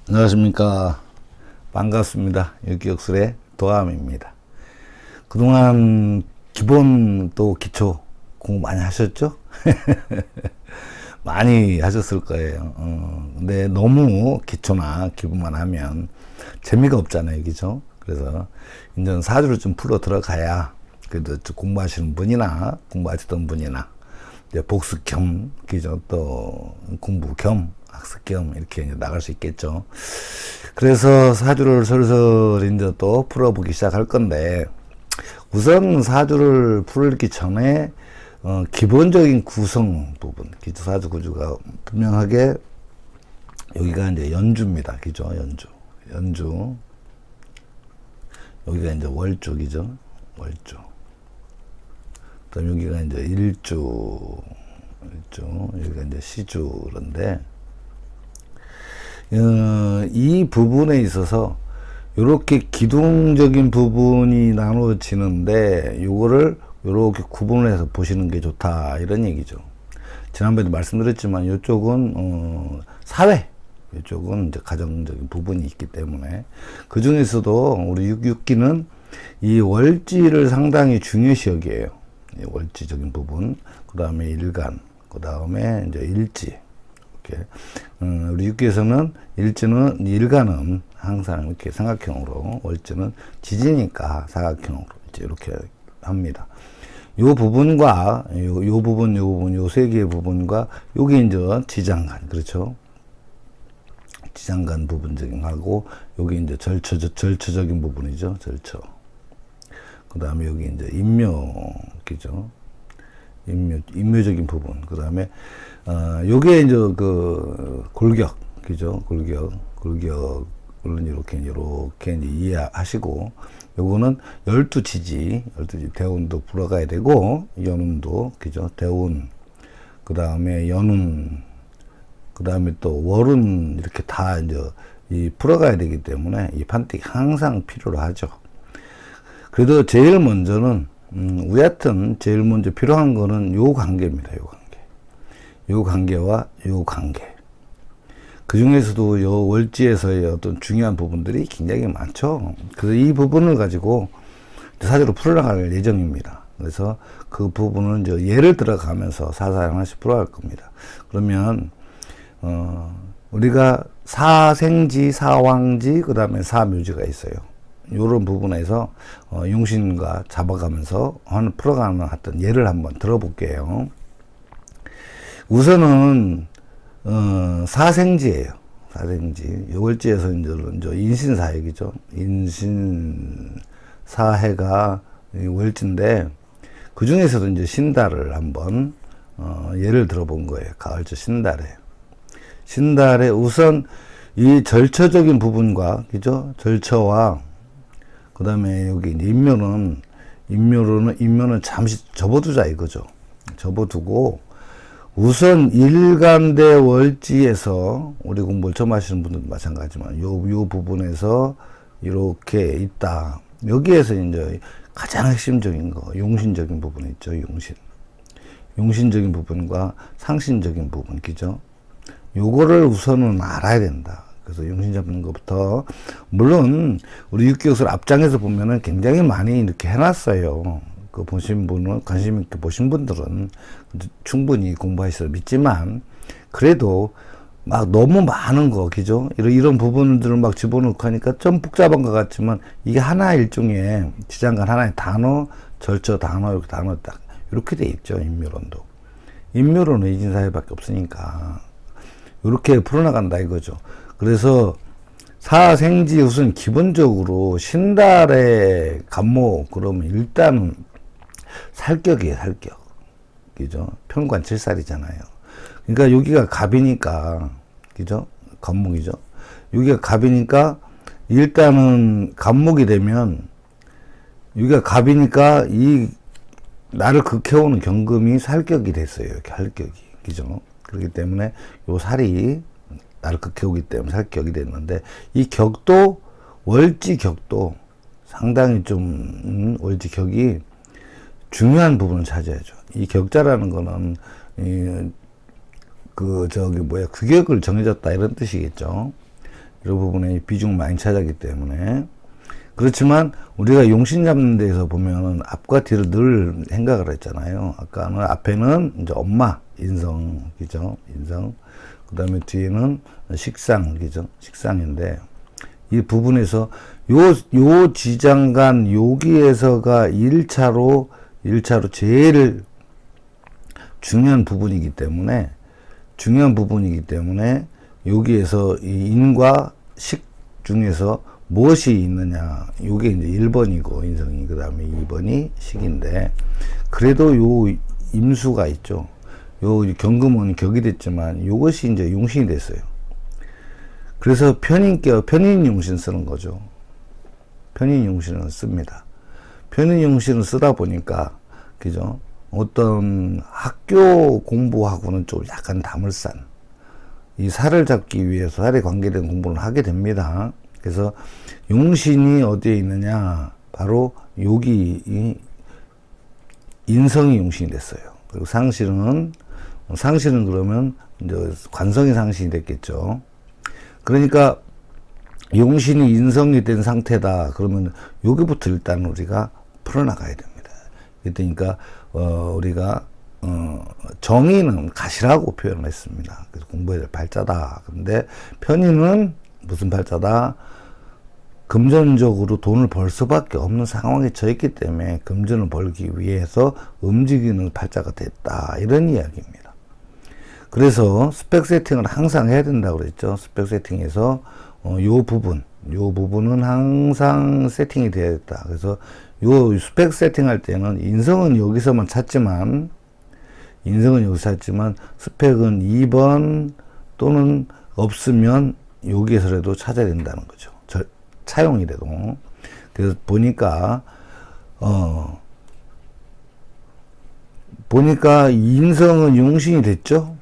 안녕하십니까. 반갑습니다. 유기역술의 도함입니다. 그동안 기본 또 기초 공부 많이 하셨죠? 많이 하셨을 거예요. 근데 너무 기초나 기본만 하면 재미가 없잖아요. 그죠? 그래서 이제 사주를 좀 풀어 들어가야 그래도 공부하시는 분이나 공부하시던 분이나 이제 복습 겸, 그죠? 또 공부 겸 학습 겸 이렇게 이제 나갈 수 있겠죠. 그래서 사주를 슬슬 이제 또 풀어보기 시작할 건데, 우선 사주를 풀기 전에 기본적인 구성 부분, 기초 사주 구조가 분명하게 여기가 이제 연주입니다. 그죠? 연주. 여기가 이제 월주이죠. 월주. 그다음 여기가 이제 일주. 여기가 이제 시주인데, 이 부분에 있어서 이렇게 기둥적인 부분이 나눠지는데 요거를 이렇게 구분을 해서 보시는 게 좋다, 이런 얘기죠. 지난번에도 말씀드렸지만 이쪽은 사회, 이쪽은 이제 가정적인 부분이 있기 때문에 그 중에서도 우리 육기는 이 월지를 상당히 중요시 여기에요. 이 월지적인 부분, 그 다음에 일간, 그 다음에 이제 일지. 우리 육기에서는 일간은 항상 이렇게 삼각형으로, 월지는 지지니까 사각형으로 이렇게 합니다. 요 부분과 요 부분, 요 세 개의 부분과 요게 이제 지장간, 그렇죠? 지장간 부분적인 하고, 요게 이제 절처적인 부분이죠. 절처. 그 다음에 여기 이제 인묘기죠. 인묘적인 부분. 그 다음에 요게 이제 그 골격, 그죠? 골격을 이렇게 이제 이해하시고, 요거는 12지지, 대운도 불어가야 되고, 연운도, 그죠? 대운, 그 다음에 연운, 그 다음에 또 월운, 이렇게 다 이제 풀어가야 되기 때문에 이 판택이 항상 필요로 하죠. 그래도 제일 먼저는, 여하튼 제일 먼저 필요한 거는 요 관계입니다. 요 관계와 요 관계. 그 중에서도 요 월지에서의 어떤 중요한 부분들이 굉장히 많죠. 그래서 이 부분을 가지고 사주로 풀어나갈 예정입니다. 그래서 그 부분을 이제 예를 들어가면서 사사를 하나씩 풀어갈 겁니다. 그러면, 우리가 사생지, 사왕지, 그 다음에 사묘지가 있어요. 요런 부분에서 용신과 잡아가면서 풀어가는 어떤 예를 한번 들어볼게요. 우선은 사생지예요. 사생지. 월지에서 이제 인신사액이죠. 인신사해가 월지인데, 그 중에서도 이제 신달을 한번 예를 들어본 거예요. 가을저 신달에 우선 이 절처적인 부분과, 그죠? 절처와 그 다음에 여기 인묘는 잠시 접어두자 이거죠. 접어두고, 우선 일간대 월지에서, 우리 공부를 처음 하시는 분들도 마찬가지지만 요 부분에서 이렇게 있다. 여기에서 이제 가장 핵심적인 거, 용신적인 부분이 있죠. 용신적인 부분과 상신적인 부분, 그죠? 요거를 우선은 알아야 된다. 그래서 용신 잡는 것부터, 물론 우리 육기역술 앞장에서 보면은 굉장히 많이 이렇게 해놨어요. 그 보신 분은, 관심 있게 보신 분들은 충분히 공부하셔서 믿지만, 그래도 막 너무 많은 거, 그죠? 이런 부분들을 막 집어넣고 하니까 좀 복잡한 것 같지만, 이게 하나 일종의 지장간 하나의 단어, 절처 단어, 이렇게 단어 딱 이렇게 돼 있죠. 인묘론도. 인묘론은 이진사회밖에 없으니까 이렇게 풀어나간다 이거죠. 그래서 사생지 우선 기본적으로 신달의 간목, 그러면 일단은 살격이에요. 살격. 그죠? 편관 7살이잖아요. 그러니까 여기가 갑이니까, 그죠? 간목이죠. 여기가 갑이니까, 일단은 간목이 되면, 여기가 갑이니까 이 나를 극해오는 경금이 살격이 됐어요. 이렇게 살격이. 그죠? 그렇기 때문에 요 살이 나를 극해오기 때문에 살격이 됐는데, 이 격도, 월지 격도 상당히 좀, 월지 격이 중요한 부분을 차지하죠. 이 격자라는 거는, 규격을 정해졌다 이런 뜻이겠죠. 이런 부분에 비중을 많이 차지하기 때문에. 그렇지만 우리가 용신 잡는 데에서 보면은 앞과 뒤를 늘 생각을 했잖아요. 아까는 앞에는 이제 엄마, 인성, 그죠? 인성. 그 다음에 뒤에는 식상, 그죠? 식상인데, 이 부분에서 요 지장간 여기에서가 1차로 제일 중요한 부분이기 때문에 여기에서 이 인과 식 중에서 무엇이 있느냐, 요게 이제 1번이고 인성이, 그 다음에 2번이 식인데, 그래도 요 임수가 있죠. 요 경금은 격이 됐지만 요것이 이제 용신이 됐어요. 그래서 편인 용신 쓰는 거죠. 편인 용신을 씁니다. 편인 용신을 쓰다 보니까, 그죠? 어떤 학교 공부하고는 좀 약간 다물산, 이 살을 잡기 위해서 살에 관계된 공부를 하게 됩니다. 그래서 용신이 어디에 있느냐, 바로 여기 인성이 용신이 됐어요. 그리고 상실은 그러면 이제 관성이 상신이 됐겠죠. 그러니까 용신이 인성이 된 상태다. 그러면 여기부터 일단 우리가 풀어나가야 됩니다. 그러니까 우리가 정의는 가시라고 표현을 했습니다. 그래서 공부해야 될 팔자다. 근데 편의는 무슨 팔자다? 금전적으로 돈을 벌 수밖에 없는 상황에 처했기 때문에 금전을 벌기 위해서 움직이는 팔자가 됐다. 이런 이야기입니다. 그래서 스펙 세팅을 항상 해야 된다고 그랬죠. 스펙 세팅에서 요 부분은 항상 세팅이 되어야 됐다. 그래서 요 스펙 세팅할 때는 인성은 여기서만 찾지만 스펙은 2번 또는 없으면 여기에서라도 찾아야 된다는 거죠. 차용이라도. 그래서 보니까 인성은 용신이 됐죠.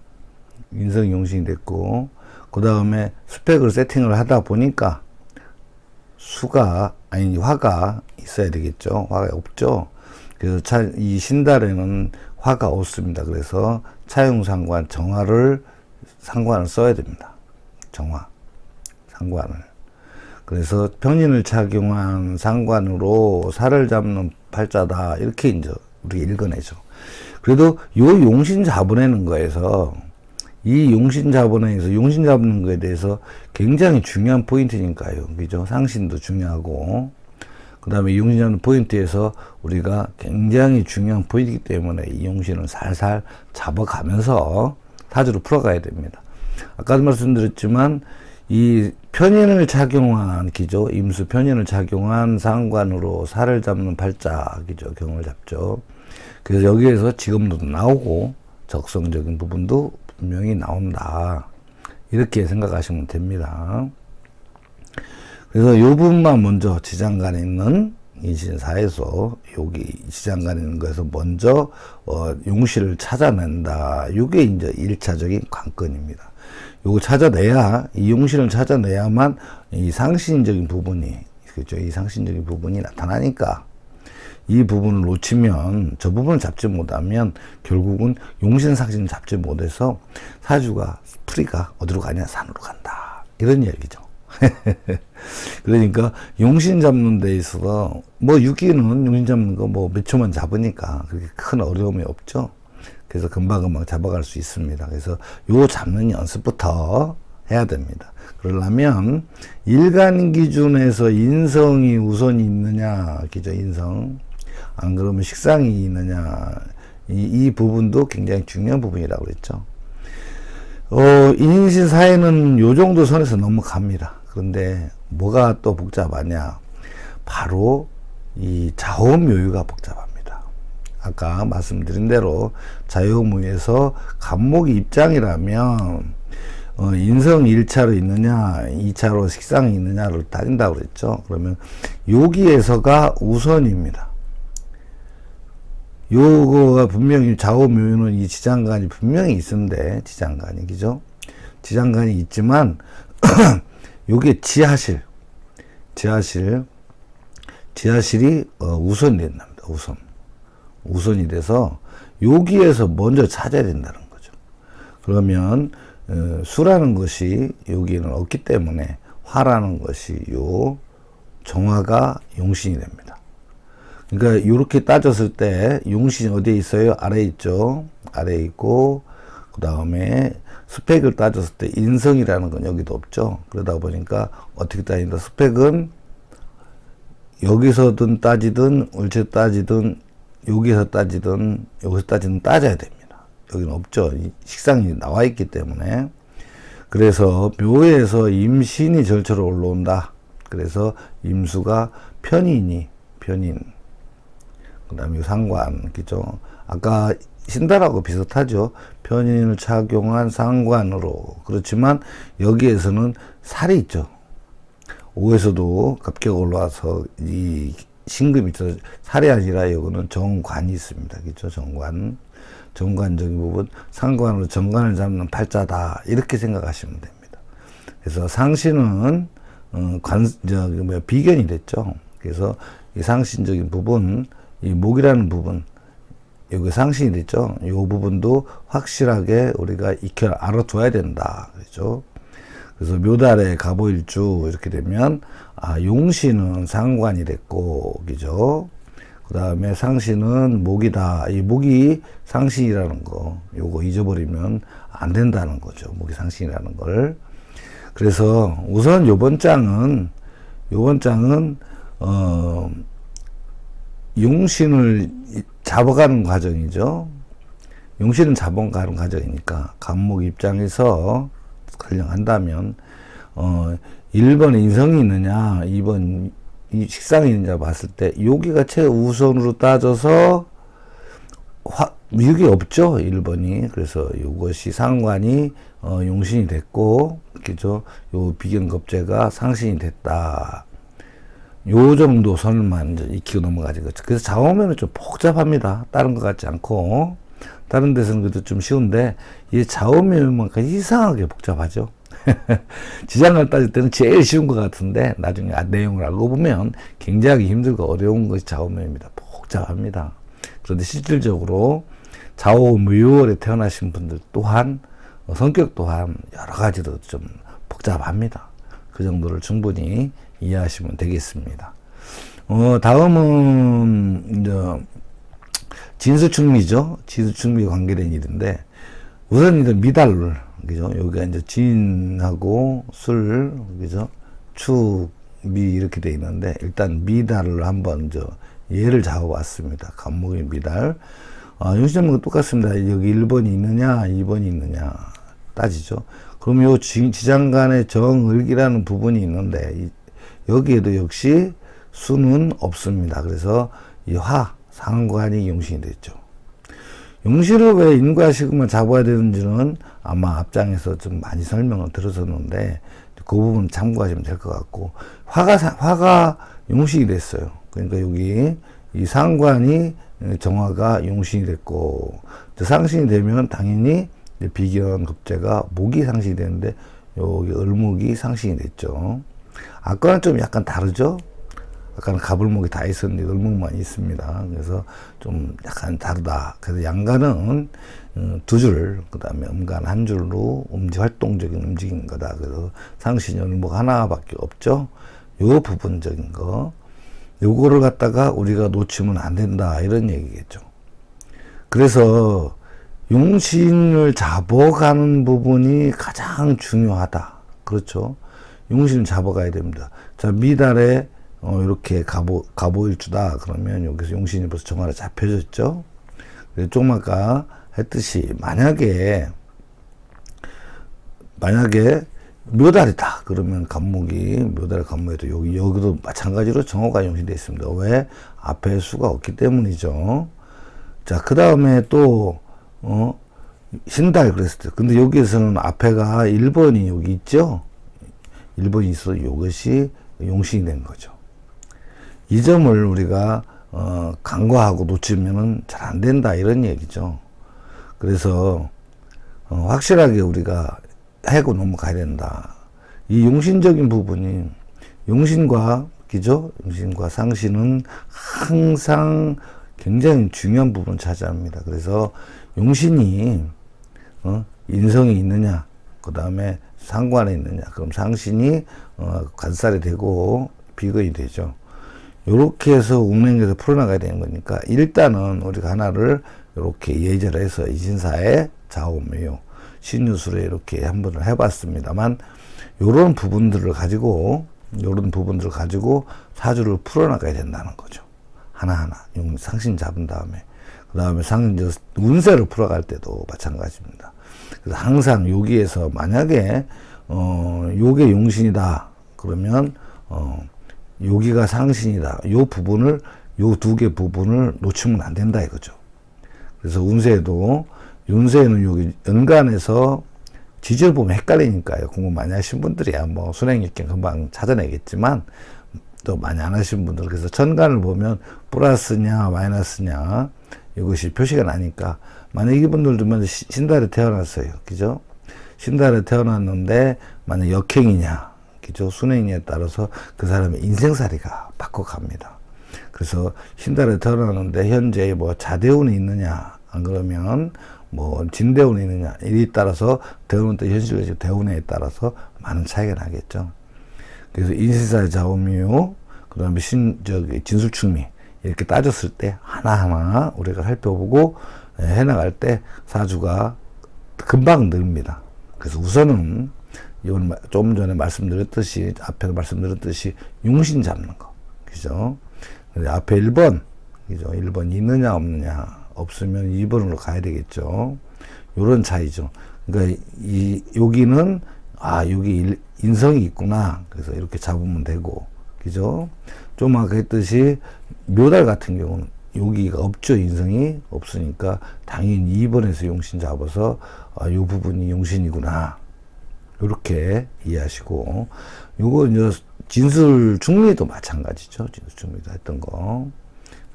인성이 용신이 됐고, 그 다음에 스펙을 세팅을 하다 보니까 화가 있어야 되겠죠. 화가 없죠. 그래서 이 신달에는 화가 없습니다. 그래서 차용상관, 상관을 써야 됩니다. 상관을. 그래서 편인을 착용한 상관으로 살을 잡는 팔자다. 이렇게 이제 우리가 읽어내죠. 그래도 요 용신 잡아내는 거에서, 용신 잡는 거에 대해서 굉장히 중요한 포인트니까요. 그죠? 상신도 중요하고, 그 다음에 용신 잡는 포인트에서 우리가 굉장히 중요한 포인트이기 때문에 이 용신을 살살 잡아가면서 타주로 풀어가야 됩니다. 아까도 말씀드렸지만, 이 편인을 착용한 기죠. 임수 편인을 착용한 상관으로 살을 잡는 팔자 기죠. 경을 잡죠. 그래서 여기에서 지금도 나오고 적성적인 부분도 분명히 나온다. 이렇게 생각하시면 됩니다. 그래서 이 부분만 먼저 지장간에 있는 인신사에서 여기 지장간에 있는 거에서 먼저 용신을 찾아낸다. 이게 이제 1차적인 관건입니다. 요거 찾아내야, 이 용신을 찾아내야만 이 상신적인 부분이, 그죠? 이 상신적인 부분이 나타나니까, 이 부분을 놓치면, 저 부분을 잡지 못하면 결국은 용신 상신을 잡지 못해서 풀이가 어디로 가냐? 산으로 간다. 이런 이야기죠. 그러니까 용신 잡는 데 있어서 유기는 용신 잡는 거 몇 초만 잡으니까 그렇게 큰 어려움이 없죠. 그래서 금방금방 잡아갈 수 있습니다. 그래서 요 잡는 연습부터 해야 됩니다. 그러려면 일간 기준에서 인성이 우선이 있느냐, 그죠? 인성. 안 그러면 식상이 있느냐. 이 부분도 굉장히 중요한 부분이라고 그랬죠. 인신 사회는 요 정도 선에서 넘어갑니다. 그런데 뭐가 또 복잡하냐? 바로 이 자호묘유가 복잡합니다. 아까 말씀드린 대로 자유무에서 간목이 입장이라면 인성 1차로 있느냐 2차로 식상이 있느냐를 따진다고 그랬죠. 그러면 여기에서가 우선입니다. 요거가 분명히 좌우묘유는 이 지장간이 분명히 있는데, 지장간이, 그죠? 지장간이 있지만 요게 지하실이 우선이 된답니다. 우선이 돼서 여기에서 먼저 찾아야 된다는 거죠. 그러면 수라는 것이 여기는 없기 때문에 화라는 것이 요 정화가 용신이 됩니다. 그러니까 이렇게 따졌을 때 용신이 어디에 있어요? 아래에 있죠. 아래에 있고 그 다음에 스펙을 따졌을 때 인성이라는 건 여기도 없죠. 그러다 보니까 어떻게 따진다? 스펙은 여기서든 따지든 울체 따지든 여기서 따지든 여기서 따지든 따져야 됩니다. 여기는 없죠. 식상이 나와 있기 때문에. 그래서 묘에서 임신이 절처로 올라온다. 그래서 임수가 편인이 편인. 그 다음에 상관, 그죠? 아까 신달하고 비슷하죠. 편인을 착용한 상관으로. 그렇지만 여기에서는 살이 있죠. 오에서도 갑자기 올라와서 이 신금이 있어서 살이 아니라 이거는 정관이 있습니다. 그죠? 정관. 정관적인 부분, 상관으로 정관을 잡는 팔자다. 이렇게 생각하시면 됩니다. 그래서 상신은, 비견이 됐죠. 그래서 이 상신적인 부분, 이 목이라는 부분, 여기 상신이 됐죠. 이 부분도 확실하게 우리가 익혀 알아둬야 된다. 그렇죠. 그래서 묘달에 갑오일주 이렇게 되면, 용신은 상관이 됐고, 그죠. 그 다음에 상신은 목이다. 이 목이 상신이라는 거, 요거 잊어버리면 안 된다는 거죠. 목이 상신이라는 걸. 그래서 우선 요번 장은, 용신을 잡아가는 과정이죠. 용신은 잡아가는 과정이니까, 간목 입장에서 설명한다면, 1번 인성이 있느냐, 2번 이 식상이 있느냐 봤을 때 여기가 최우선으로 따져서 이게 없죠. 1번이. 그래서 이것이 상관이 용신이 됐고, 그죠? 요 비견겁제가 상신이 됐다. 요 정도 선만 이제 익히고 넘어가지. 그래서 좌우면은 좀 복잡합니다. 다른 것 같지 않고. 다른 데서는 그래도 좀 쉬운데 이 좌우면만 이상하게 복잡하죠. 지장을 따질 때는 제일 쉬운 것 같은데 나중에 내용을 알고 보면 굉장히 힘들고 어려운 것이 좌우명입니다. 복잡합니다. 그런데 실질적으로 좌우묘월에 태어나신 분들 또한 성격 또한 여러 가지로 좀 복잡합니다. 그 정도를 충분히 이해하시면 되겠습니다. 다음은 이제 진수축미죠. 진수축미 관계된 일인데 우선 이제 미달, 그죠? 여기가 이제 진하고 술, 그죠? 축, 미 이렇게 돼 있는데 일단 미달을 한번 예를 잡아봤습니다. 간목의 미달. 용신전문과 똑같습니다. 여기 1번이 있느냐, 2번이 있느냐 따지죠. 그럼 요 지장간의 정을기라는 부분이 있는데 여기에도 역시 수는 없습니다. 그래서 이 상관이 용신이 됐죠. 용신을 왜 인과 식음을 잡아야 되는지는 아마 앞장에서 좀 많이 설명을 들었었는데 그 부분 참고하시면 될 것 같고, 화가 용신이 됐어요. 그러니까 여기 이 상관이 정화가 용신이 됐고, 상신이 되면 당연히 비견 급제가 목이 상신이 되는데 여기 을목이 상신이 됐죠. 아까는 좀 약간 다르죠. 아까는 갑을목이 다 있었는데 을목만 있습니다. 그래서 좀 약간 다르다. 그래서 양간은 두 줄, 그 다음에 음간 한 줄로 활동적인 움직이는 거다. 그래서 상신이 을목 하나밖에 없죠. 요 부분적인 거, 요거를 갖다가 우리가 놓치면 안 된다, 이런 얘기겠죠. 그래서 용신을 잡아가는 부분이 가장 중요하다. 그렇죠. 용신을 잡아가야 됩니다. 자, 미달에 이렇게 갑오일주다. 그러면 여기서 용신이 벌써 정화로 잡혀졌죠. 그래서 조금 아까 했듯이 만약에 묘달이다. 그러면 묘달 간목에도 여기도 마찬가지로 정화가 용신되어 있습니다. 왜? 앞에 수가 없기 때문이죠. 자, 그 다음에 또 신달 그랬을 때, 근데 여기에서는 앞에가 1번이 여기 있죠. 1번이 있어 이것이 용신이 된 거죠. 이 점을 우리가 간과하고 놓치면은 잘 안 된다, 이런 얘기죠. 그래서 확실하게 우리가 하고 넘어가야 된다. 이 용신적인 부분이 용신과 상신은 항상 굉장히 중요한 부분을 차지합니다. 그래서 용신이 인성이 있느냐, 그 다음에 상관에 있느냐. 그럼 상신이 관살이 되고 비근이 되죠. 요렇게 해서 운행에서 풀어나가야 되는 거니까 일단은 우리가 하나를 이렇게 예제를 해서 이진사의 좌우묘 신유술에 이렇게 한번 해봤습니다만 요런 부분들을 가지고 사주를 풀어나가야 된다는 거죠. 하나하나 상신 잡은 다음에 그 다음에 운세를 풀어갈 때도 마찬가지입니다. 그래서 항상 여기에서 만약에 요게 용신이다 그러면 여기가 상신이다. 요 부분을 요 두 개 부분을 놓치면 안 된다 이거죠. 그래서 운세에는 여기 연간에서 지지를 보면 헷갈리니까요. 공부 많이 하신 분들이야 뭐 순행일경 금방 찾아내겠지만 또 많이 안 하신 분들 그래서 천간을 보면 플러스냐 마이너스냐 이것이 표시가 나니까 만약 이분들도 먼저 신달에 태어났어요. 그죠? 신달에 태어났는데 만약 역행이냐 그죠? 순행이냐에 따라서 그 사람의 인생살이가 바꿔갑니다. 그래서 신달에 태어났는데 현재 뭐 자대운이 있느냐 안 그러면 뭐 진대운이 있느냐 이에 따라서 대운은 또 현실적으로 대운에 따라서 많은 차이가 나겠죠. 그래서 인신사의 좌우묘 그 다음에 진술충미 이렇게 따졌을 때 하나하나 우리가 살펴보고 해나갈 때 사주가 금방 늡니다. 그래서 우선은 이건 좀 전에 말씀드렸듯이 앞에 말씀드렸듯이 용신 잡는 거 그죠? 앞에 1번 그죠? 1번 있느냐 없느냐 없으면 2번으로 가야 되겠죠. 요런 차이죠. 그러니까 여기는 여기 인성이 있구나. 그래서 이렇게 잡으면 되고, 그죠? 좀 아까 했듯이 묘달 같은 경우는 여기가 없죠. 인성이 없으니까 당연히 2번에서 용신 잡아서 요 부분이 용신이구나. 요렇게 이해하시고, 요거 이제 진술 중리도 마찬가지죠. 진술 중리도 했던 거.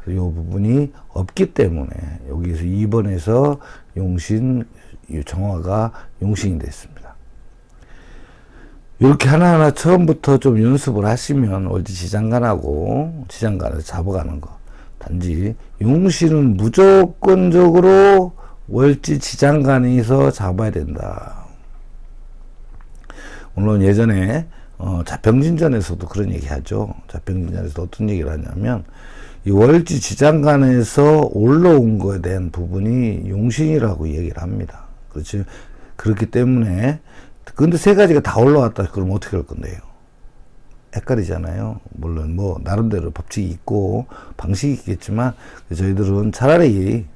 이 부분이 없기 때문에 여기서 2번에서 용신 정화가 용신이 됐습니다. 이렇게 하나하나 처음부터 좀 연습을 하시면 월지 지장간에서 잡아가는 거. 단지 용신은 무조건적으로 월지 지장간에서 잡아야 된다. 물론 예전에 자평진전에서도 그런 얘기 하죠. 자평진전에서 어떤 얘기를 하냐면 이 월지 지장간에서 올라온 거에 대한 부분이 용신이라고 얘기를 합니다. 그렇지. 그렇기 때문에, 근데 세 가지가 다 올라왔다. 그럼 어떻게 할 건데요? 헷갈리잖아요. 물론 뭐, 나름대로 법칙이 있고, 방식이 있겠지만, 저희들은 차라리,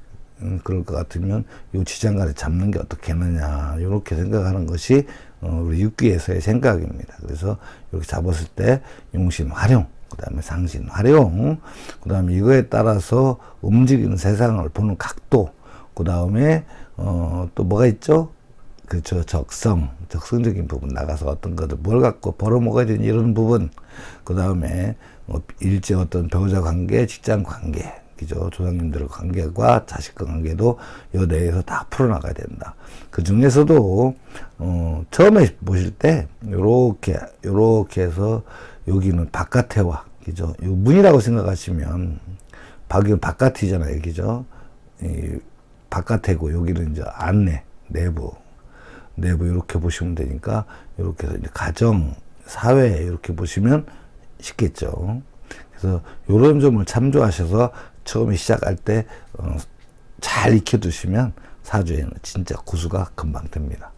그럴 것 같으면, 요 지장간에 잡는 게 어떻겠느냐, 요렇게 생각하는 것이, 우리 육기에서의 생각입니다. 그래서, 이렇게 잡았을 때, 용신 활용. 그 다음에 상신 활용, 그 다음에 이거에 따라서 움직이는 세상을 보는 각도, 그 다음에 또 뭐가 있죠? 그렇죠. 적성적인 부분 나가서 어떤 것들 뭘 갖고 벌어먹어야 되는 이런 부분, 그 다음에 일제 어떤 배우자 관계, 직장 관계, 그죠? 조상님들의 관계과 자식과 관계도 이 내에서 다 풀어나가야 된다. 그 중에서도 처음에 보실 때 요렇게 해서 여기는 바깥에와, 그죠? 이 문이라고 생각하시면, 여기는 바깥이잖아요, 그죠? 바깥에고, 여기는 이제 안내, 내부, 이렇게 보시면 되니까, 이렇게 해서 이제 가정, 사회, 이렇게 보시면 쉽겠죠. 그래서, 요런 점을 참조하셔서 처음에 시작할 때, 잘 익혀두시면, 사주에는 진짜 구수가 금방 됩니다.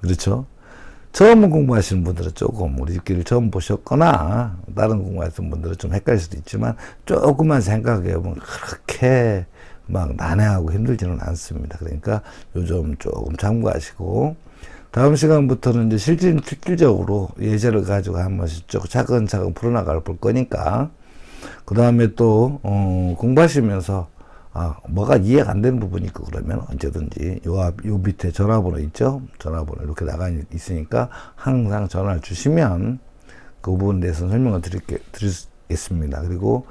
그렇죠? 처음 공부하시는 분들은 조금 우리 집길을 처음 보셨거나 다른 공부하시는 분들은 좀 헷갈릴 수도 있지만 조금만 생각해 보면 그렇게 막 난해하고 힘들지는 않습니다. 그러니까 요즘 조금 참고하시고 다음 시간부터는 이제 실질적으로 예제를 가지고 한 번씩 쭉 차근차근 풀어나갈 볼 거니까 그 다음에 또 공부하시면서 뭐가 이해가 안 되는 부분이 있고 그러면 언제든지 요 밑에 전화번호 있죠? 전화번호 이렇게 나가 있으니까 항상 전화를 주시면 그 부분에 대해서 설명을 드리겠습니다. 그리고,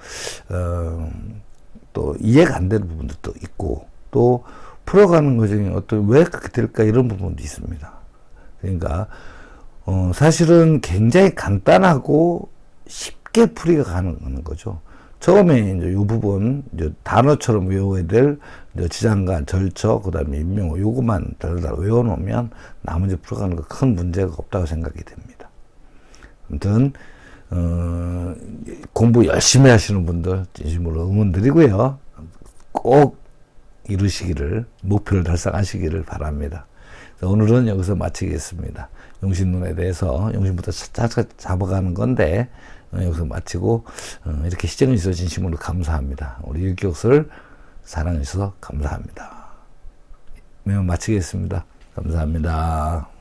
또 이해가 안 되는 부분도 있고 또 풀어가는 과정이 왜 그렇게 될까 이런 부분도 있습니다. 그러니까, 사실은 굉장히 간단하고 쉽게 풀이가 가능한 거죠. 처음에 이제 이 부분, 이제 단어처럼 외워야 될 이제 지장간, 절처, 그 다음에 인명호, 요것만 달달 외워놓으면 나머지 풀어가는 거 큰 문제가 없다고 생각이 됩니다. 아무튼, 공부 열심히 하시는 분들 진심으로 응원드리고요. 꼭 이루시기를, 목표를 달성하시기를 바랍니다. 오늘은 여기서 마치겠습니다. 용신론에 대해서 용신부터 차차 잡아가는 건데 여기서 마치고 이렇게 시청해 주셔서 진심으로 감사합니다. 우리 유격설 사랑해 주셔서 감사합니다. 매우 마치겠습니다. 감사합니다.